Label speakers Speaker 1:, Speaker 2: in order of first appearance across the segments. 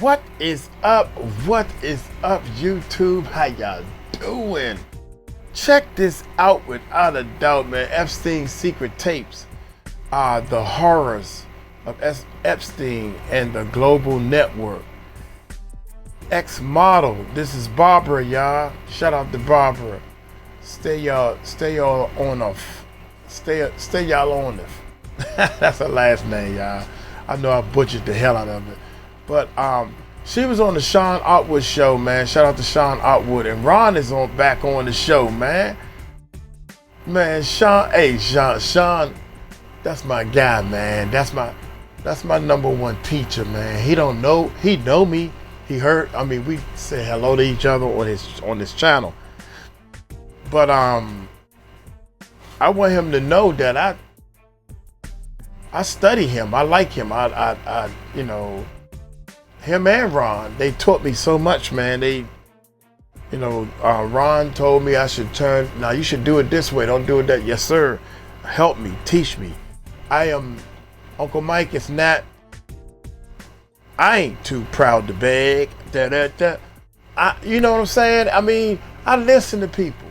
Speaker 1: What is up? What is up, YouTube? How y'all doing? Check this out without a doubt, man. Epstein's secret tapes are the horrors of Epstein and the global network. Ex-model, this is Barbara, y'all. Shout out to Barbara. Stay y'all on off. Stay y'all on it. That's her last name, y'all. I know I butchered the hell out of it. But she was on the Sean Otwood show, man. Shout out to Sean Otwood. And Ron is back on the show, man. Man, Sean, that's my guy, man. That's my number one teacher, man. He know me. He heard, we say hello to each other on this channel. But I want him to know that I study him. I like him. Him and Ron, they taught me so much, man. Ron told me I should you should do it this way, don't do it that. Yes, sir. Help me, teach me. Uncle Mike is not, I ain't too proud to beg. You know what I'm saying? I listen to people.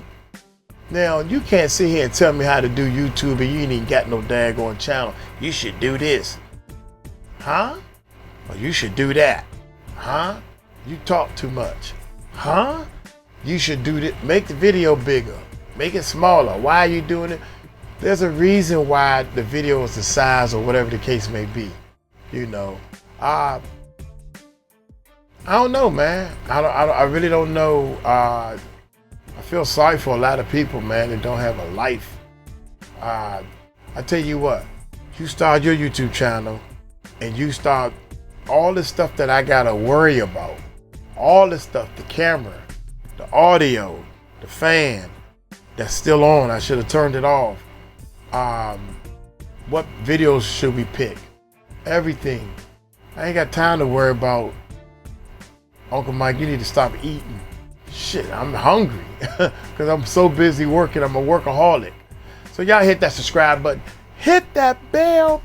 Speaker 1: Now, you can't sit here and tell me how to do YouTube and you ain't even got no daggone channel. You should do this. Huh? Or you should do that. Huh? You talk too much. Huh? You should do this. Make the video bigger. Make it smaller. Why are you doing it? There's a reason why the video is the size or whatever the case may be. I don't know, man. I really don't know. I feel sorry for a lot of people, man, that don't have a life. I tell you what, you start your YouTube channel and you start all the stuff that I gotta worry about, all the stuff, the camera, the audio, the fan that's still on, I should have turned it off. What videos should we pick? Everything. I ain't got time to worry about, Uncle Mike, you need to stop eating. Shit, I'm hungry because I'm so busy working. I'm a workaholic. So y'all hit that subscribe button. Hit that bell.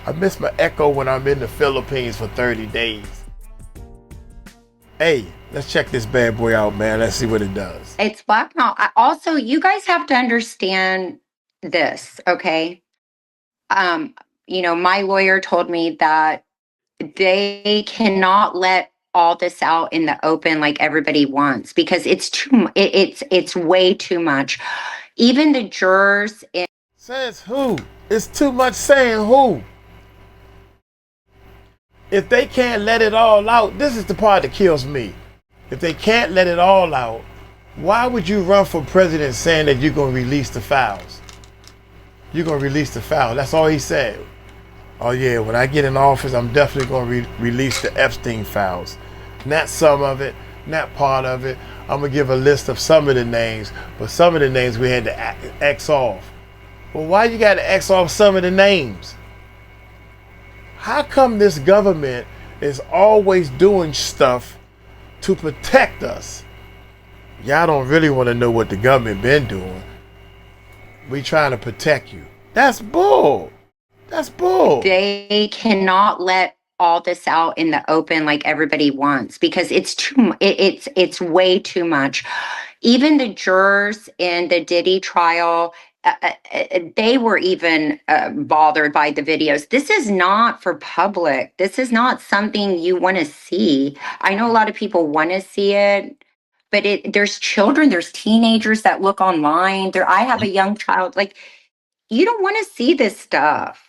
Speaker 1: I miss my echo when I'm in the Philippines for 30 days. Hey, let's check this bad boy out, man. Let's see what it does.
Speaker 2: It's blackmail. Also, you guys have to understand this, okay? My lawyer told me that they cannot let all this out in the open like everybody wants because it's it's way too much. Even the jurors
Speaker 1: Says who? It's too much saying who. If they can't let it all out, this is the part that kills me. If they can't let it all out, why would you run for president saying that you're going to release the files? You're going to release the files. That's all he said. Oh yeah, when I get in office, I'm definitely going to release the Epstein files. Not some of it, not part of it. I'm going to give a list of some of the names, but some of the names we had to X off. Well, why you got to X off some of the names? How come this government is always doing stuff to protect us? Y'all don't really want to know what the government been doing. We trying to protect you. That's bull. That's bull.
Speaker 2: They cannot let all this out in the open like everybody wants because it's way too much. Even the jurors in the Diddy trial, they were even bothered by the videos. This is not for public. This is not something you want to see. I know a lot of people want to see it, but there's children, there's teenagers that look online. I have a young child. Like, you don't want to see this stuff.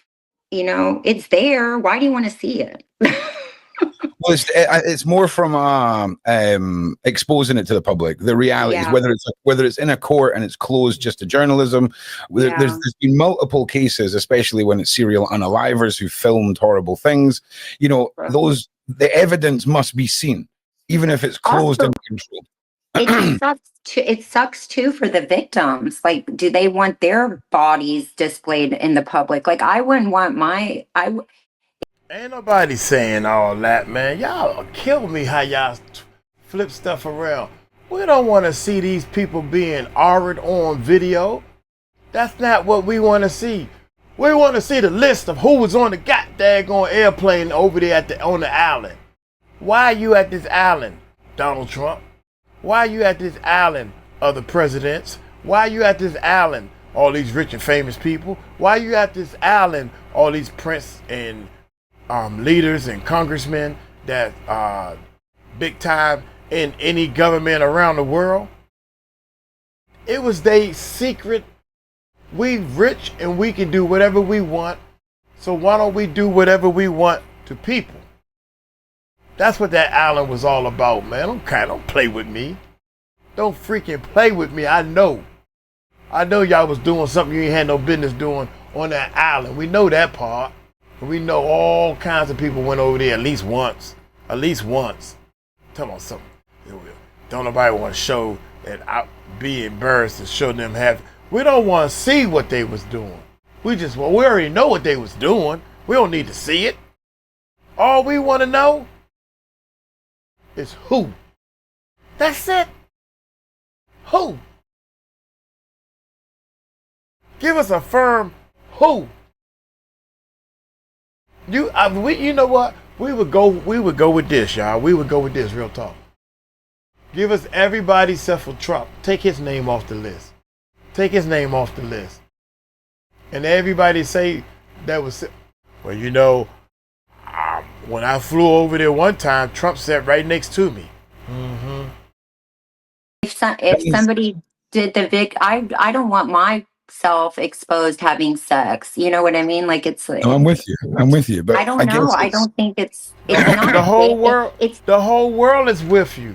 Speaker 2: It's there. Why do you want to see it?
Speaker 3: Well, it's more from exposing it to the public. The reality is whether it's in a court and it's closed just to journalism. There's been multiple cases, especially when it's serial unalivers who filmed horrible things. The evidence must be seen, even if it's closed and controlled.
Speaker 2: It sucks too for the victims. Like, do they want their bodies displayed in the public? Like, I wouldn't want
Speaker 1: Ain't nobody saying all that, man. Y'all kill me how y'all flip stuff around. We don't want to see these people being ordered on video. That's not what we want to see. We want to see the list of who was on the goddamn airplane over there on the island. Why are you at this island, Donald Trump? Why are you at this island, other presidents? Why are you at this island, all these rich and famous people? Why are you at this island, all these prince and leaders and congressmen that are big time in any government around the world? It was their secret. We rich and we can do whatever we want. So why don't we do whatever we want to people? That's what that island was all about, man. Don't play with me. Don't freaking play with me. I know y'all was doing something you ain't had no business doing on that island. We know that part. We know all kinds of people went over there at least once. At least once. Tell me something. Don't nobody want to show that I be embarrassed to show them have. We don't want to see what they was doing. We already know what they was doing. We don't need to see it. All we want to know is who. That's it. Who? Give us a firm who. You know what? We would go with this, y'all. We would go with this, real talk. Give us everybody except for Trump. Take his name off the list. Take his name off the list. And everybody say that was, well, when I flew over there one time, Trump sat right next to me. Mm-hmm.
Speaker 2: If somebody did the I don't want myself exposed having sex. You know what I mean? Like it's like,
Speaker 3: no, I'm with you. But
Speaker 2: I don't know. I don't think it's not
Speaker 1: the whole world. The whole world is with you.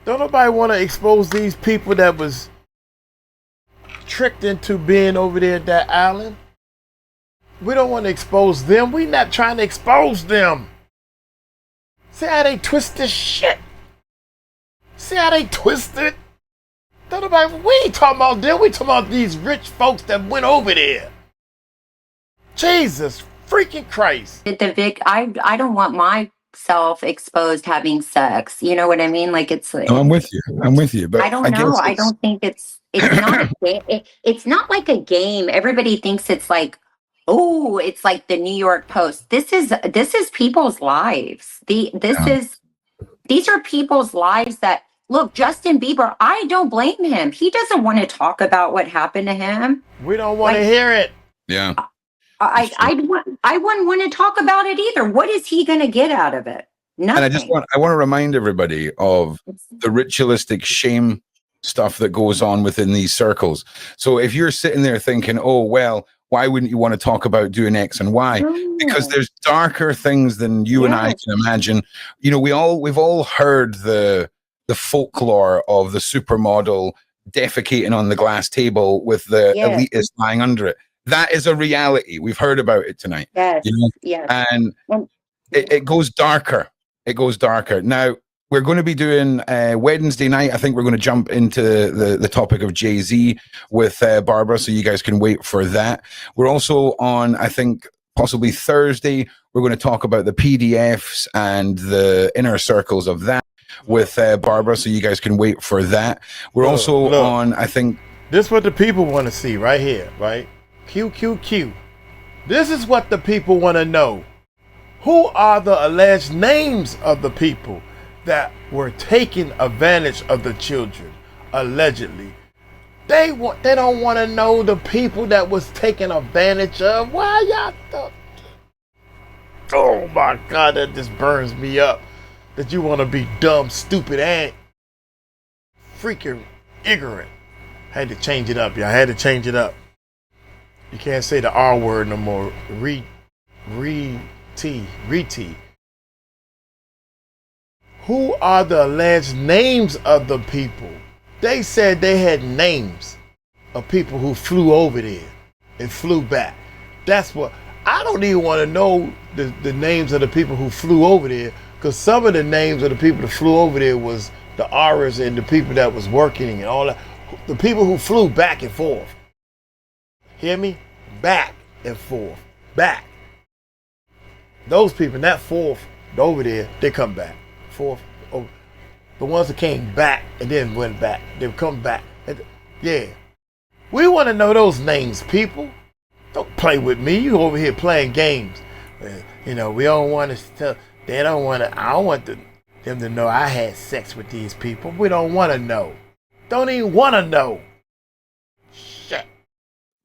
Speaker 1: Don't nobody want to expose these people that was tricked into being over there at that island. We don't want to expose them. We not trying to expose them. See how they twist this shit. See how they twist it. Don't nobody. We ain't talking about them. We talking about these rich folks that went over there. Jesus freaking Christ.
Speaker 2: I don't want myself exposed having sex. You know what I mean? Like it's like,
Speaker 3: no, I'm with you. But
Speaker 2: I don't know. I don't think it's not a game. It's not like a game. Everybody thinks it's like, oh, it's like the New York Post. This is people's lives. These are people's lives that look. Justin Bieber, I don't blame him. He doesn't want to talk about what happened to him.
Speaker 1: We don't want to hear it.
Speaker 3: Yeah.
Speaker 2: I wouldn't want to talk about it either. What is he going to get out of it? Nothing.
Speaker 3: And I want to remind everybody of the ritualistic shame stuff that goes on within these circles. So if you're sitting there thinking, oh, well, why wouldn't you want to talk about doing X and Y? Because there's darker things than you and I can imagine. You know, we've all heard the folklore of the supermodel defecating on the glass table with the elitist lying under it. That is a reality. We've heard about it tonight.
Speaker 2: Yes.
Speaker 3: You know?
Speaker 2: Yes.
Speaker 3: And it goes darker. It goes darker. Now, we're going to be doing Wednesday night. I think we're going to jump into the topic of Jay-Z with Barbara, so you guys can wait for that. We're also on, I think, possibly Thursday. We're going to talk about the PDFs and the inner circles of that with Barbara, so you guys can wait for that. We're also on, I think...
Speaker 1: This is what the people want to see right here, right? QQQ. This is what the people want to know. Who are the alleged names of the people that were taking advantage of the children, allegedly? They don't want to know the people that was taken advantage of. Why y'all? Oh my God, that just burns me up. That you want to be dumb, stupid, and freaking ignorant. Had to change it up, y'all. Had to change it up. You can't say the R word no more. Re-T. Who are the alleged names of the people? They said they had names of people who flew over there and flew back. That's what, I don't even want to know the names of the people who flew over there, because some of the names of the people that flew over there was the R's and the people that was working and all that. The people who flew back and forth. Hear me? Back and forth. Back. Those people, not forth, over there, they come back. Forth, over. The ones that came back and then went back, they come back. Yeah. We want to know those names, people. Don't play with me. You over here playing games. We don't want to tell. They don't want to. I don't want them to know I had sex with these people. We don't want to know. Don't even want to know. Shit.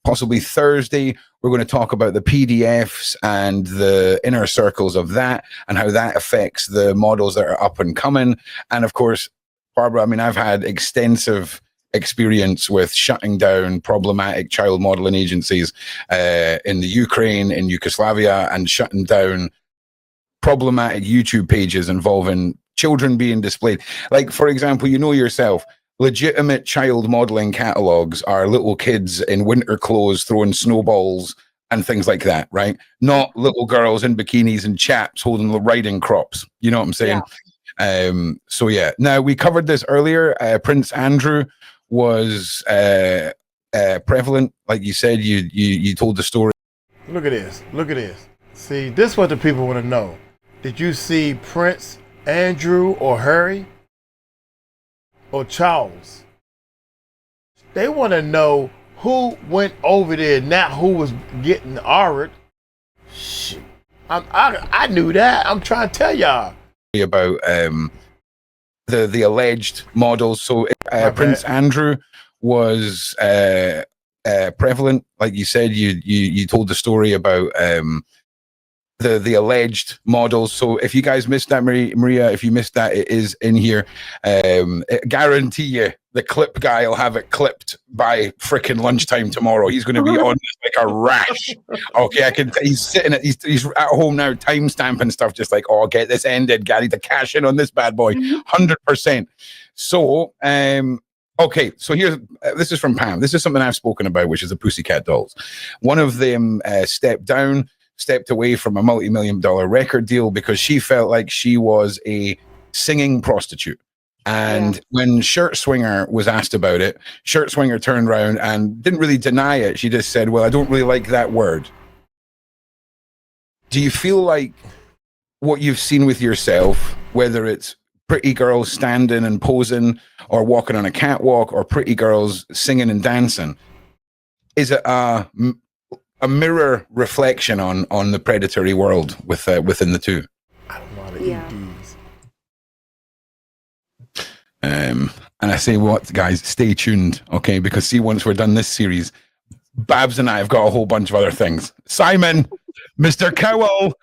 Speaker 3: Possibly Thursday, we're going to talk about the PDFs and the inner circles of that and how that affects the models that are up and coming. And of course, Barbara, I mean, I've had extensive experience with shutting down problematic child modeling agencies in the Ukraine, in Yugoslavia, and shutting down problematic YouTube pages involving children being displayed. Like, for example, yourself, legitimate child modeling catalogs are little kids in winter clothes throwing snowballs and things like that, right? Not little girls in bikinis and chaps holding the riding crops. You know what I'm saying? Yeah. So yeah. Now, we covered this earlier. Prince Andrew was prevalent, like you said. You told the story.
Speaker 1: Look at this. See, this is what the people want to know. Did you see Prince Andrew or Harry or Charles? They want to know who went over there, not who was getting ordered. Shit, I knew that. I'm trying to tell y'all
Speaker 3: about the alleged models. So Prince Andrew was prevalent, like you said. You told the story about the alleged models. So if you guys missed that, Maria, if you missed that, it is in here. I guarantee you the clip guy will have it clipped by freaking lunchtime tomorrow. He's going to be on this like a rash. Okay, he's sitting he's at home now, time stamping stuff, just like, oh, get this ended, Gary, to cash in on this bad boy, 100%. So, okay, so this is from Pam. This is something I've spoken about, which is the Pussycat Dolls. One of them stepped away from a multi-million-dollar record deal because she felt like she was a singing prostitute. And when Shirt Swinger was asked about it, Shirt Swinger turned around and didn't really deny it. She just said, well, I don't really like that word. Do you feel like what you've seen with yourself, whether it's pretty girls standing and posing or walking on a catwalk or pretty girls singing and dancing, is it a mirror reflection on the predatory world within the two?
Speaker 1: I don't know how to eat these.
Speaker 3: And I say, what, guys, stay tuned, okay? Because see, once we're done this series, Babs and I have got a whole bunch of other things. Simon, Mr. Cowell,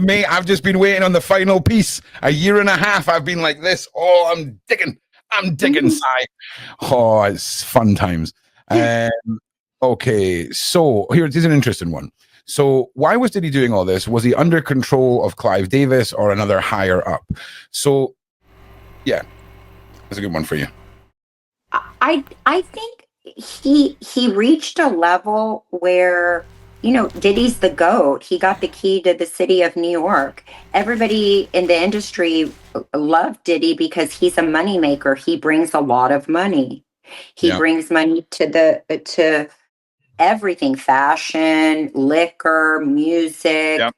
Speaker 3: mate, I've just been waiting on the final piece. A year and a half, I've been like this. Oh, I'm digging, Si. Oh, it's fun times. Okay, so here's an interesting one. So why was Diddy doing all this? Was he under control of Clive Davis or another higher up? So, yeah. That's a good one for you.
Speaker 2: I think he reached a level where, Diddy's the GOAT. He got the key to the city of New York. Everybody in the industry loved Diddy because he's a moneymaker. He brings a lot of money. He brings money to everything: fashion, liquor, music. Yep.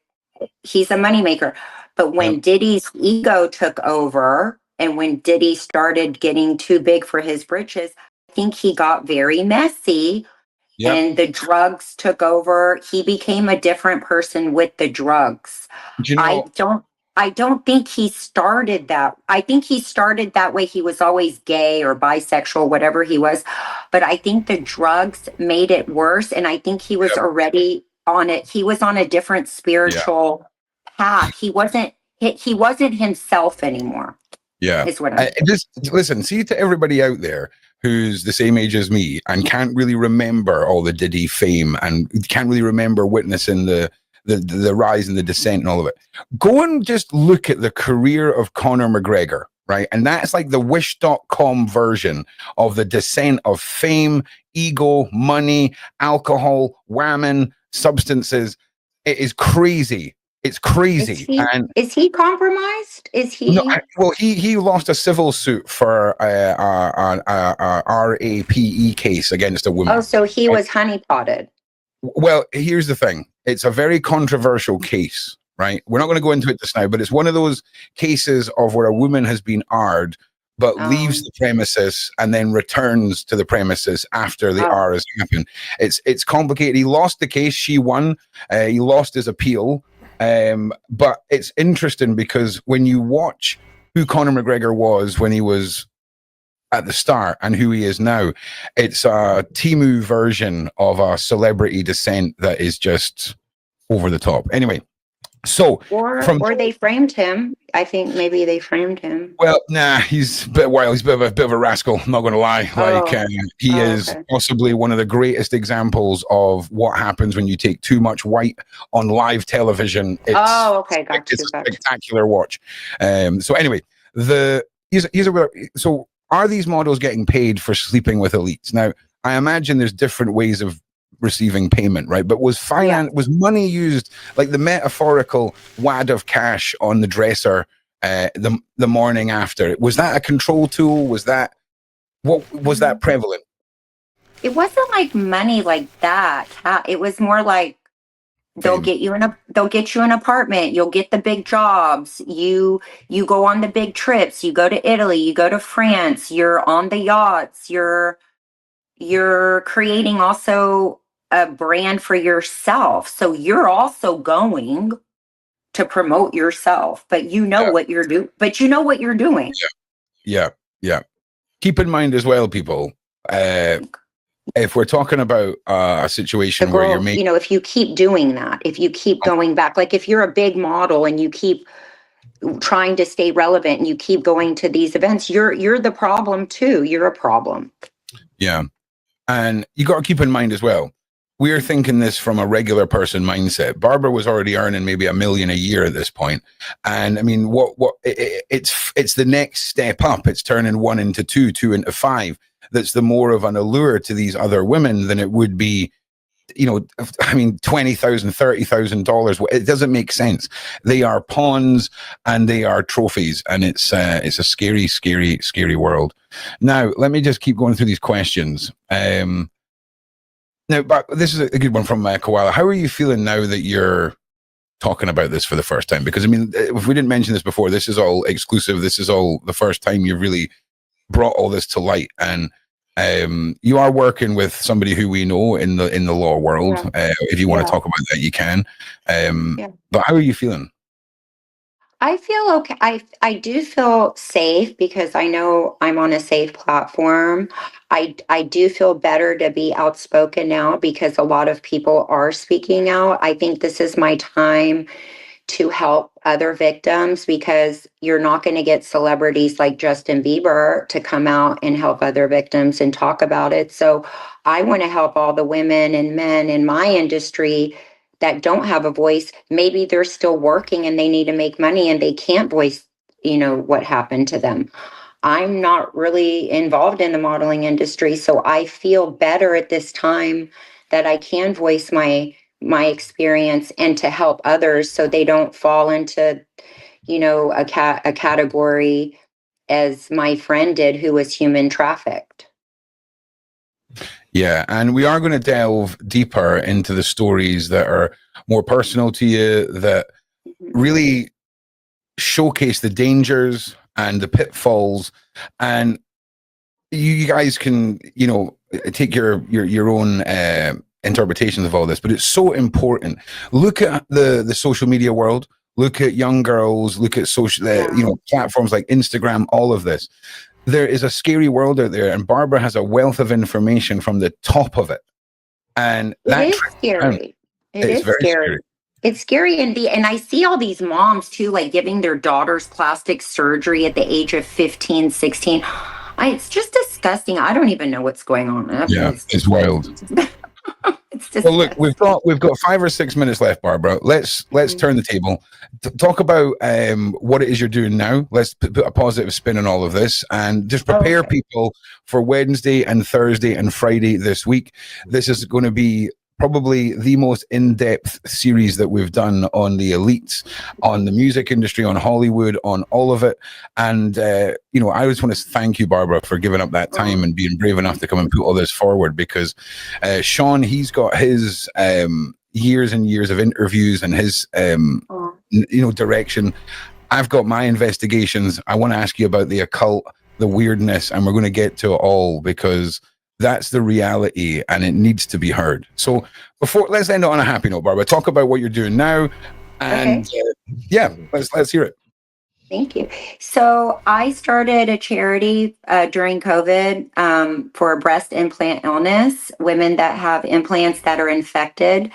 Speaker 2: He's a moneymaker. But when Diddy's ego took over, and when Diddy started getting too big for his britches, I think he got very messy and the drugs took over. He became a different person with the drugs. I don't think he started that. I think he started that way. He was always gay or bisexual, whatever he was. But I think the drugs made it worse. And I think he was already on it. He was on a different spiritual path. He wasn't himself anymore.
Speaker 3: Yeah. Just listen, see, to everybody out there who's the same age as me and can't really remember all the Diddy fame and can't really remember witnessing the rise and the descent and all of it. Go and just look at the career of Conor McGregor, right? And that's like the wish.com version of the descent of fame, ego, money, alcohol, whammon, substances. It is crazy. It's crazy.
Speaker 2: Is he compromised? Is he?
Speaker 3: No, well, he lost a civil suit for a RAPE case against a woman.
Speaker 2: Oh, so he was honeypotted.
Speaker 3: Well, here's the thing. It's a very controversial case, right? We're not going to go into it just now, but it's one of those cases of where a woman has been but leaves the premises and then returns to the premises after the R has happened. It's complicated. He lost the case. She won. He lost his appeal. But it's interesting because when you watch who Conor McGregor was when he was at the start and who he is now, it's a Temu version of a celebrity descent that is just over the top. Anyway, so
Speaker 2: or they framed him. I think maybe they framed him.
Speaker 3: Well, nah, he's a bit wild. He's a bit of a rascal. I'm not going to lie. He is possibly one of the greatest examples of what happens when you take too much white on live television. It's a spectacular watch. So anyway, so are these models getting paid for sleeping with elites? Now, I imagine there's different ways of receiving payment, right? But was money used, like the metaphorical wad of cash on the dresser the morning after? Was that a control tool? Was that prevalent?
Speaker 2: It wasn't like money like that. It was more like they'll get you an apartment, you'll get the big jobs, you go on the big trips, you go to Italy, you go to France, you're on the yachts, you're creating also a brand for yourself. So you're also going to promote yourself, but you know what you're doing. But you know what you're doing.
Speaker 3: Yeah. Keep in mind as well, people, if we're talking about a situation where you're making,
Speaker 2: if you keep doing that, if you keep going back, like if you're a big model and you keep trying to stay relevant and you keep going to these events, you're the problem too. You're a problem.
Speaker 3: Yeah. And you got to keep in mind as well, we're thinking this from a regular person mindset. Barbara was already earning maybe $1 million a year at this point. And I mean, it's the next step up. It's turning 1 into 2, 2 into 5. That's the more of an allure to these other women than it would be, I mean, $20,000, $30,000. It doesn't make sense. They are pawns and they are trophies. And it's a scary, scary, scary world. Now, let me just keep going through these questions. Now, but this is a good one from Koala. How are you feeling now that you're talking about this for the first time? Because, I mean, if we didn't mention this before, this is all exclusive. This is all the first time you've really brought all this to light. And you are working with somebody who we know in the law world. If you want to talk about that, you can. But how are you feeling?
Speaker 2: I feel okay. I do feel safe because I know I'm on a safe platform. I do feel better to be outspoken now because a lot of people are speaking out. I think this is my time to help other victims because you're not going to get celebrities like Justin Bieber to come out and help other victims and talk about it. So I want to help all the women and men in my industry that don't have a voice. Maybe they're still working and they need to make money and they can't voice, what happened to them. I'm not really involved in the modeling industry, so I feel better at this time that I can voice my experience and to help others so they don't fall into, a category as my friend did who was human trafficked.
Speaker 3: Yeah, and we are going to delve deeper into the stories that are more personal to you, that really showcase the dangers and the pitfalls. And you guys can, take your own interpretations of all this, but it's so important. Look at the social media world. Look at young girls. Look at social, platforms like Instagram. All of this. There is a scary world out there, and Barbara has a wealth of information from the top of it. And
Speaker 2: it is scary. It's very scary. It's scary. And I see all these moms too, like giving their daughters plastic surgery at the age of 15, 16. It's just disgusting. I don't even know what's going on.
Speaker 3: It's wild. Well, look, we've got 5 or 6 minutes left, Barbara. Let's turn the table. Talk about what it is you're doing now. Let's put a positive spin on all of this and just prepare people for Wednesday and Thursday and Friday this week. This is going to be probably the most in-depth series that we've done on the elites, on the music industry, on Hollywood, on all of it. And, I just want to thank you, Barbara, for giving up that time and being brave enough to come and put all this forward because Sean, he's got his years and years of interviews and his, direction. I've got my investigations. I want to ask you about the occult. the weirdness, and we're going to get to it all because that's the reality and it needs to be heard. So let's end it on a happy note, Barbara. Talk about what you're doing now. And let's hear it.
Speaker 2: Thank you. So I started a charity during COVID for breast implant illness, women that have implants that are infected.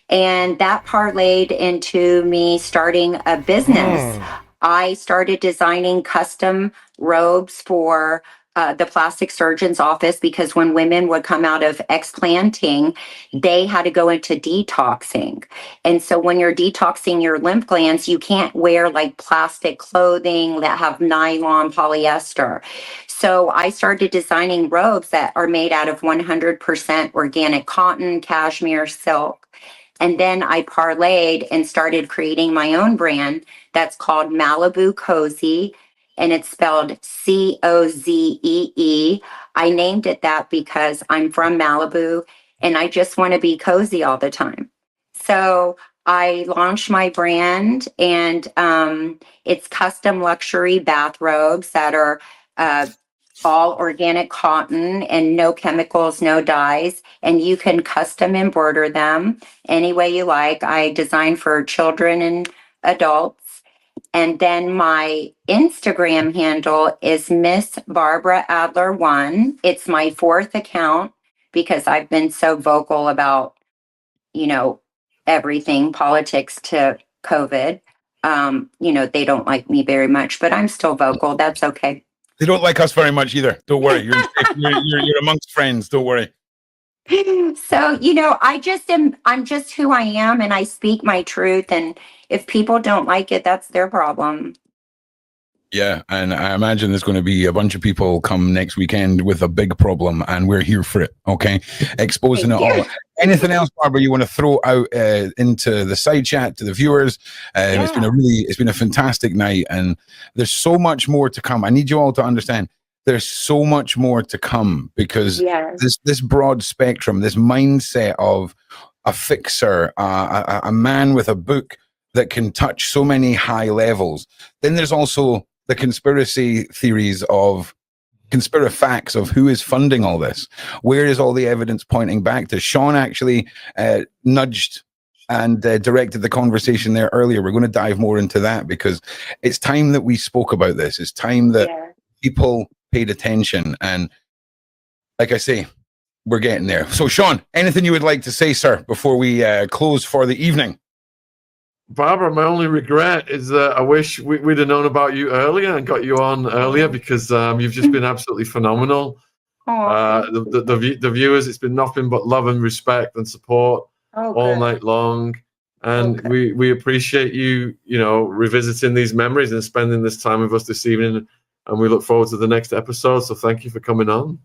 Speaker 2: And that parlayed into me starting a business. I started designing custom robes for the plastic surgeon's office because when women would come out of explanting, they had to go into detoxing. And so when you're detoxing your lymph glands, you can't wear like plastic clothing that have nylon polyester. So I started designing robes that are made out of 100% organic cotton, cashmere, silk. And then I parlayed and started creating my own brand that's called Malibu Cozy, and it's spelled Cozee. I named it that because I'm from Malibu and I just want to be cozy all the time. So I launched my brand, and it's custom luxury bathrobes that are all organic cotton and no chemicals, no dyes, and you can custom embroider them any way you like. I design for children and adults. And then my Instagram handle is Miss Barbara Adler 1. It's my 4th account because I've been so vocal about, everything, politics to COVID. They don't like me very much, but I'm still vocal. That's okay.
Speaker 3: They don't like us very much either. Don't worry. You're amongst friends. Don't worry.
Speaker 2: So, I'm just who I am, and I speak my truth. And if people don't like it, that's their problem.
Speaker 3: Yeah. And I imagine there's going to be a bunch of people come next weekend with a big problem, and we're here for it. Okay. Exposing it all. Anything else, Barbara, you want to throw out into the side chat to the viewers? It's been a fantastic night, and there's so much more to come. I need you all to understand there's so much more to come because this broad spectrum, this mindset of a fixer, a man with a book that can touch so many high levels. Then there's also the conspiracy theories of facts of who is funding all this. Where is all the evidence pointing back to? Sean actually nudged and directed the conversation there earlier. We're going to dive more into that because it's time that we spoke about this. It's time that people paid attention. And like I say, we're getting there. So Sean, anything you would like to say, sir, before we close for the evening?
Speaker 4: Barbara, my only regret is that I wish we'd have known about you earlier and got you on earlier because you've just been absolutely phenomenal. The viewers, it's been nothing but love and respect and support all night long. And we appreciate you, revisiting these memories and spending this time with us this evening. And we look forward to the next episode. So thank you for coming on.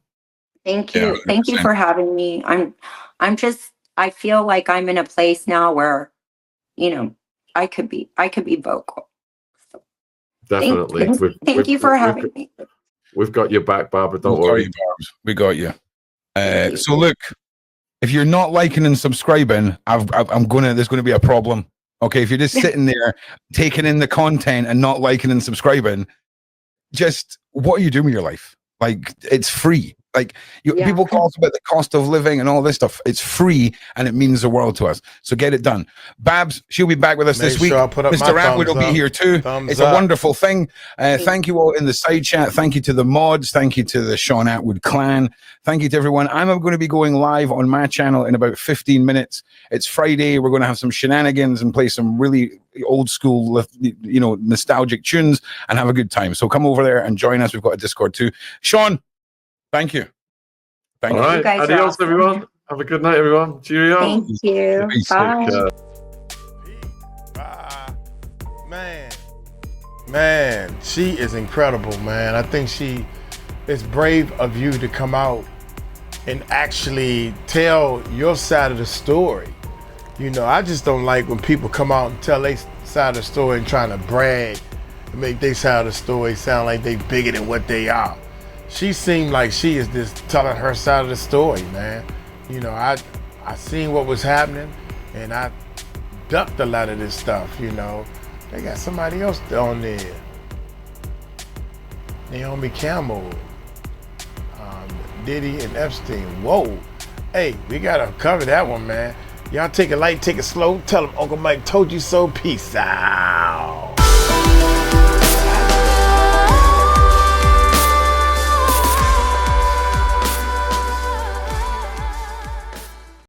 Speaker 2: Thank you. Thank you for having me. I feel like I'm in a place now where, I could be vocal. So
Speaker 4: definitely.
Speaker 2: Thank you for having me.
Speaker 4: We've got your back, Barbara. Don't worry.
Speaker 3: We got you. So look, if you're not liking and subscribing, there's going to be a problem. Okay. If you're just sitting there taking in the content and not liking and subscribing, just what are you doing with your life? Like, it's free. Like people talk about the cost of living and all this stuff. It's free and it means the world to us. So get it done. Babs, she'll be back with us this week. Mr. Atwood will be here too. It's a wonderful thing. Thank you all in the side chat. Thank you to the mods. Thank you to the Sean Atwood clan. Thank you to everyone. I'm going to be going live on my channel in about 15 minutes. It's Friday. We're going to have some shenanigans and play some really old school, nostalgic tunes and have a good time. So come over there and join us. We've got a Discord too. Sean, thank you.
Speaker 4: All right. Adios, awesome. Everyone. Have a good night, everyone. Cheerio.
Speaker 2: Thank you. Bye.
Speaker 1: Man, she is incredible, man. I think it's brave of you to come out and actually tell your side of the story. I just don't like when people come out and tell their side of the story and trying to brag and make their side of the story sound like they bigger than what they are. She seemed like she is just telling her side of the story, man. I seen what was happening and I ducked a lot of this stuff, They got somebody else on there. Naomi Campbell, Diddy and Epstein. Whoa. Hey, we gotta cover that one, man. Y'all take it light, take it slow. Tell them Uncle Mike told you so. Peace out.